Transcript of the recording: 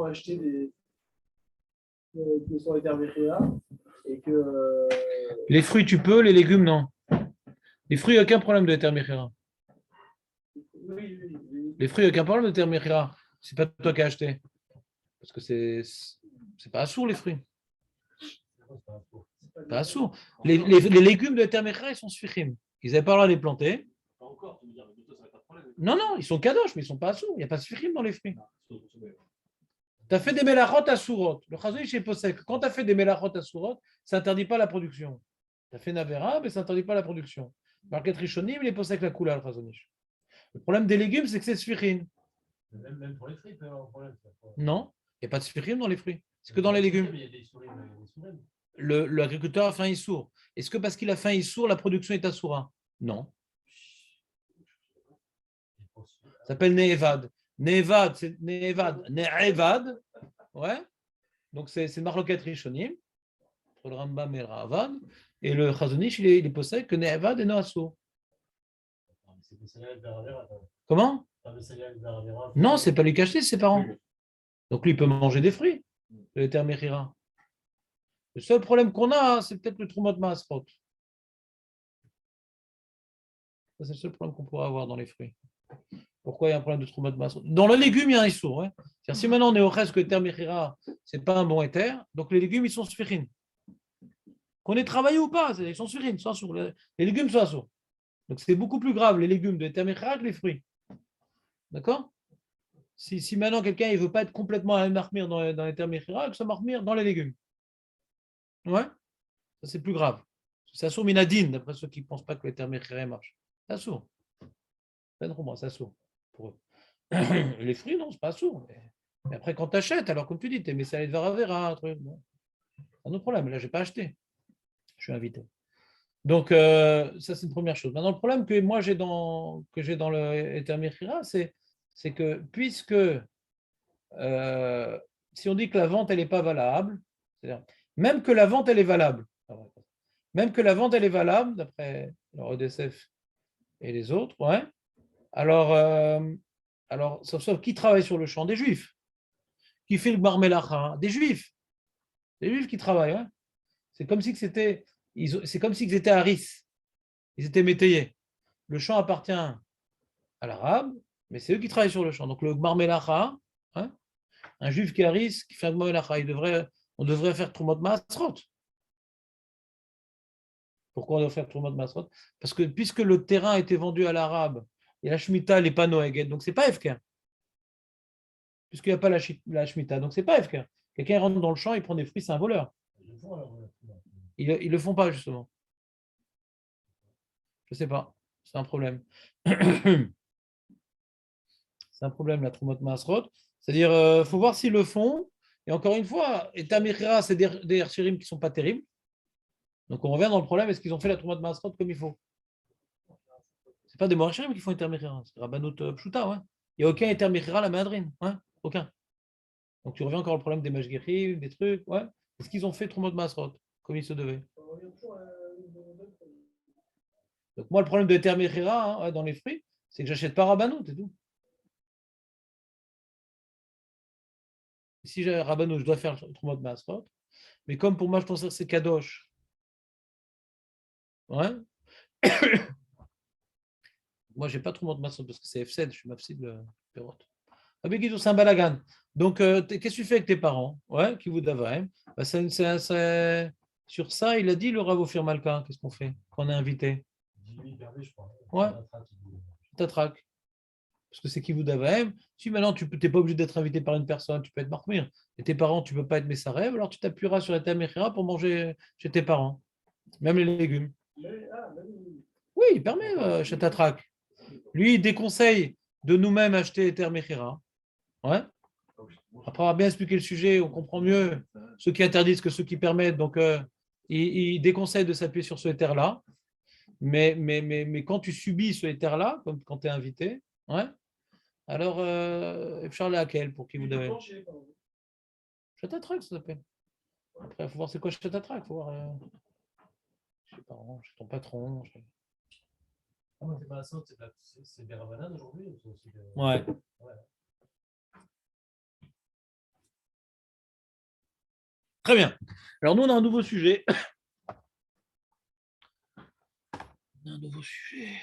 pour acheter des sur les termes et que. Les fruits, tu peux, les légumes, non. Les fruits, aucun problème de terme. Oui. Les fruits, aucun problème de terme. C'est pas toi qui as acheté. Parce que c'est pas assourd, les fruits. Pas assourd. Les légumes de terme, ils sont sfichim. Ils n'avaient pas le droit de les planter. Non, ils sont kadosh, mais ils ne sont pas assourds. Il n'y a pas de sfichim dans les fruits. Tu as fait des mélachot à sourot. Le chazon chez Posek, quand tu as fait des mélachot à sourot, ça n'interdit pas la production. Tu as fait Navera, mais ça n'interdit pas la production. Marquet Rishonim, il est Posek la couleur, le chazon. Le problème des légumes, c'est que c'est sfichim. Même pour les fruits, il peut y avoir un problème. Non, il n'y a pas de sfichim dans les fruits. C'est que dans les légumes. Il y a des souris. L'agriculteur a faim issour. Est-ce que parce qu'il a faim issour, la production est assoura? Non. Ça s'appelle Nehevad. Nehevad, c'est Nehevad. Nehevad. Ouais. Donc c'est Marloket Rishonim, entre le Rambam et le Ravad. Et le Chazonish, il est possède que Nehevad est Noasso. Comment? Non, c'est pas lui qui a acheté, c'est ses parents. Donc lui, il peut manger des fruits, le termérira. Le seul problème qu'on a, c'est peut-être le Trumot Maasrot. C'est le seul problème qu'on pourrait avoir dans les fruits. Pourquoi il y a un problème de Trumot Maasrot? Dans le légume, il y a un issour. Ouais. Si maintenant on est au reste que le termérira, ce n'est pas un bon éther, donc les légumes, ils sont sphérines. Qu'on ait travaillé ou pas, ils sont sphérines, sont assourds. Les légumes sont assourds. Donc c'est beaucoup plus grave, les légumes de termérira que les fruits. D'accord? Si maintenant quelqu'un ne veut pas être complètement à marmire dans les termérira, que ça marmire dans les légumes. Ouais, ça c'est plus grave. Ça sourd minadine, d'après ceux qui ne pensent pas que le terme marche. Ça sourd. Ça sourd pour eux. Les fruits, non, c'est pas sourd. Mais après, quand tu achètes, alors comme tu dis, tu mets ça de Varavera, un truc. Bon. C'est un autre problème. Là, je n'ai pas acheté. Je suis invité. Donc, ça, c'est une première chose. Maintenant, le problème que moi j'ai dans le terme c'est que puisque si on dit que la vente, elle n'est pas valable, c'est-à-dire, même que la vente, elle est valable, d'après le EDSF et les autres, ouais, alors sauf qui travaille sur le champ? Des juifs. Qui fait le bar melacha? Des juifs. Des juifs qui travaillent. Ouais. C'est comme si ils étaient haris. Ils étaient métayers. Le champ appartient à l'arabe, mais c'est eux qui travaillent sur le champ. Donc le bar melacha, hein, un juif qui est haris, qui fait un bar melacha, on devrait faire Trumot Maasrot. Pourquoi on doit faire Trumot Maasrot? Parce que puisque le terrain a été vendu à l'arabe et la Shemitah n'est pas Noéguet, donc ce n'est pas Efker. Puisqu'il n'y a pas la Shemitah, donc ce n'est pas Efker. Quelqu'un rentre dans le champ, il prend des fruits, c'est un voleur. Ils ne le font pas, justement. Je ne sais pas. C'est un problème. C'est un problème, la Trumot Maasrot. C'est-à-dire, il faut voir s'ils le font. Et encore une fois, et Tamechira, c'est des Hershirim qui ne sont pas terribles. Donc, on revient dans le problème, est-ce qu'ils ont fait la Trumot Maasrot comme il faut? Ce n'est pas des Morachirim qui font Intermechira, c'est Rabbanut Pshuta. Ouais. Il n'y a aucun Intermechira à la Madrine. Ouais. Aucun. Donc, tu reviens encore au problème des Mashgirim, des trucs. Ouais. Est-ce qu'ils ont fait Trumot Maasrot comme il se devait? Donc, moi, le problème de Intermechira dans les fruits, c'est que j'achète pas Rabbanut, c'est tout. Si j'ai Rabbanut, je dois faire Trumot Maasrot. Mais comme pour moi, je considère que c'est Kadosh. Ouais. Moi, je n'ai pas Trumot Maasrot parce que c'est F7, je suis mafsid le Perot. C'est un balagan. Donc, qu'est-ce que tu fais avec tes parents? Ouais, qui vous d'Avraim. Sur ça, il a dit le Rav Ophir Malka, qu'est-ce qu'on fait quand on est invité? Ouais, t'attraques. Parce que c'est qui vous d'Avraim. Si maintenant, tu n'es pas obligé d'être invité par une personne, tu peux être marmire. Et tes parents, tu ne peux pas être Messarev, alors tu t'appuieras sur la Tamechira pour manger chez tes parents. Même les légumes. Oui, il permet chez Tatrak. Lui, il déconseille de nous-mêmes acheter Termechira. Ouais. Après avoir bien expliqué le sujet, on comprend mieux ceux qui interdisent que ceux qui permettent. Donc, il déconseille de s'appuyer sur ce terre-là. Mais quand tu subis ce terre-là, comme quand tu es invité, ouais, alors, Charles laquelle pour qui vous devez? Chatatrac, ça s'appelle. Après, il faut voir c'est quoi Chatatrac. Il faut voir. Je sais pas, chez ton patron. C'est des Ramadan aujourd'hui? Ouais. Très bien. Alors, nous, on a un nouveau sujet. Un nouveau sujet.